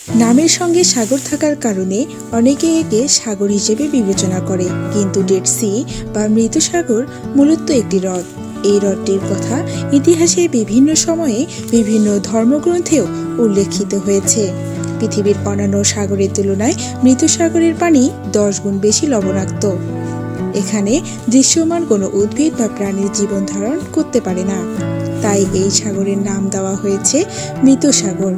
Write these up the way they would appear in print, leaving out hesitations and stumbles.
নামের সঙ্গে সাগর থাকার কারণে অনেকে একে সাগর হিসেবে বিবেচনা করে, কিন্তু ডেড সি বা মৃত সাগর মূলত একটি হ্রদ। এই হ্রদটির কথা ইতিহাসে বিভিন্ন সময়ে বিভিন্ন ধর্মগ্রন্থেও উল্লেখিত হয়েছে। পৃথিবীর অন্যান্য সাগরের তুলনায় মৃত সাগরের পানি 10 গুণ বেশি লবণাক্ত। এখানে দৃশ্যমান কোনো উদ্ভিদ বা প্রাণীর জীবন ধারণ করতে পারে না, তাই এই সাগরের নাম দেওয়া হয়েছে মৃত সাগর।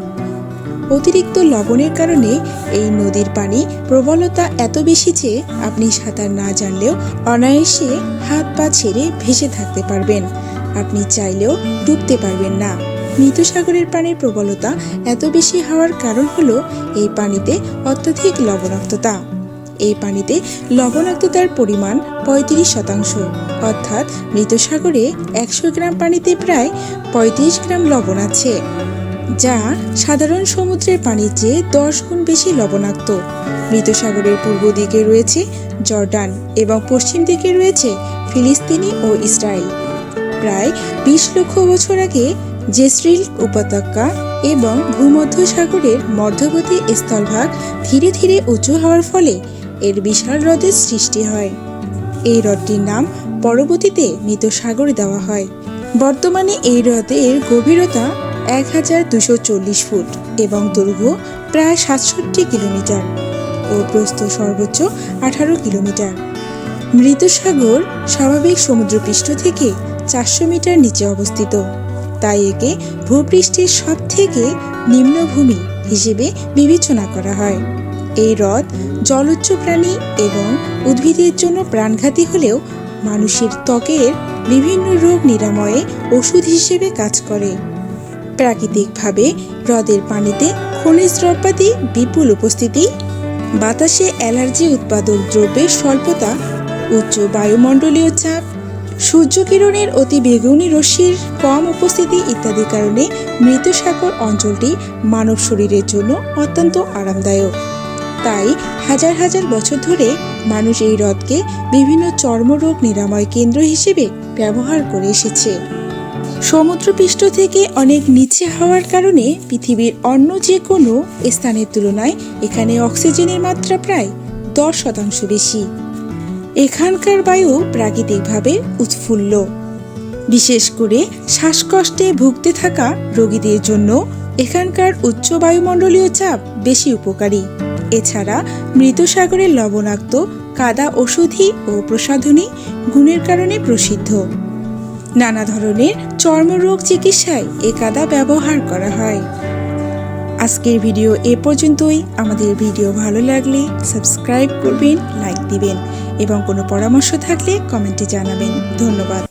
অতিরিক্ত লবণের কারণে এই নদীর পানি প্রবলতা এত বেশি যে আপনি সাঁতার না জানলেও অনায়াসে হাত পা ছেড়ে ভেসে থাকতে পারবেন। আপনি চাইলেও ডুবতে পারবেন না। মৃত সাগরের পানির প্রবলতা এত বেশি হওয়ার কারণ হলো এই পানিতে অত্যধিক লবণাক্ততা। এই পানিতে লবণাক্ততার পরিমাণ 35%, অর্থাৎ মৃত সাগরে 100 গ্রাম পানিতে প্রায় 35 গ্রাম লবণ আছে, যা সাধারণ সমুদ্রের পানির চেয়ে 10 গুণ বেশি লবণাক্ত। মৃত সাগরের পূর্ব দিকে রয়েছে জর্ডান এবং পশ্চিম দিকে রয়েছে ফিলিস্তিনি ও ইসরায়েল। প্রায় 20 লক্ষ বছর আগে জেসরিল উপত্যকা এবং ভূমধ্য সাগরের মধ্যবর্তী স্থলভাগ ধীরে ধীরে উঁচু হওয়ার ফলে এর বিশাল হ্রদের সৃষ্টি হয়। এই হ্রদটির নাম পরবর্তীতে মৃত সাগর দেওয়া হয়। বর্তমানে এই হ্রদের গভীরতা 1240 ফুট এবং দৈর্ঘ্য প্রায় 67 কিলোমিটার ও প্রস্থ সর্বোচ্চ 18 কিলোমিটার। মৃত সাগর স্বাভাবিক সমুদ্রপৃষ্ঠ থেকে 400 মিটার নিচে অবস্থিত, তাই একে ভূপৃষ্ঠের সবথেকে নিম্নভূমি হিসেবে বিবেচনা করা হয়। এই হ্রদ জলজ প্রাণী এবং উদ্ভিদের জন্য প্রাণঘাতী হলেও মানুষের ত্বকের বিভিন্ন রোগ নিরাময়ে ওষুধ হিসেবে কাজ করে। প্রাকৃতিকভাবে হ্রদের পানিতে খনিজ দ্রব্যাদি বিপুল উপস্থিতি, বাতাসে অ্যালার্জি উৎপাদক দ্রব্যের স্বল্পতা, উচ্চ বায়ুমণ্ডলীয় চাপ, সূর্যকিরণের অতি বেগুনি রশ্মির কম উপস্থিতি ইত্যাদি কারণে মৃত সাগর অঞ্চলটি মানব শরীরের জন্য অত্যন্ত আরামদায়ক। তাই হাজার হাজার বছর ধরে মানুষ এই হ্রদকে বিভিন্ন চর্মরোগ নিরাময় কেন্দ্র হিসেবে ব্যবহার করে এসেছে। সমুদ্রপৃষ্ঠ থেকে অনেক নিচে হওয়ার কারণে পৃথিবীর অন্য যে কোনো স্থানের তুলনায় এখানে অক্সিজেনের মাত্রা প্রায় 10% বেশি। এখানকার বায়ু প্রাকৃতিকভাবে উৎফুল্ল। বিশেষ করে শ্বাসকষ্টে ভুগতে থাকা রোগীদের জন্য এখানকার উচ্চ বায়ুমণ্ডলীয় চাপ বেশি উপকারী। এছাড়া মৃত সাগরের লবণাক্ত কাদা ঔষধি ও প্রসাধনী গুণের কারণে প্রসিদ্ধ। নানা ধরনের চর্মরোগ চিকিৎসায় এ কাদা ব্যবহার করা হয়। আজকের ভিডিও এ পর্যন্তই। আমাদের ভিডিও ভালো লাগলে সাবস্ক্রাইব করবেন, লাইক দিবেন এবং কোনো পরামর্শ থাকলে কমেন্টে জানাবেন। ধন্যবাদ।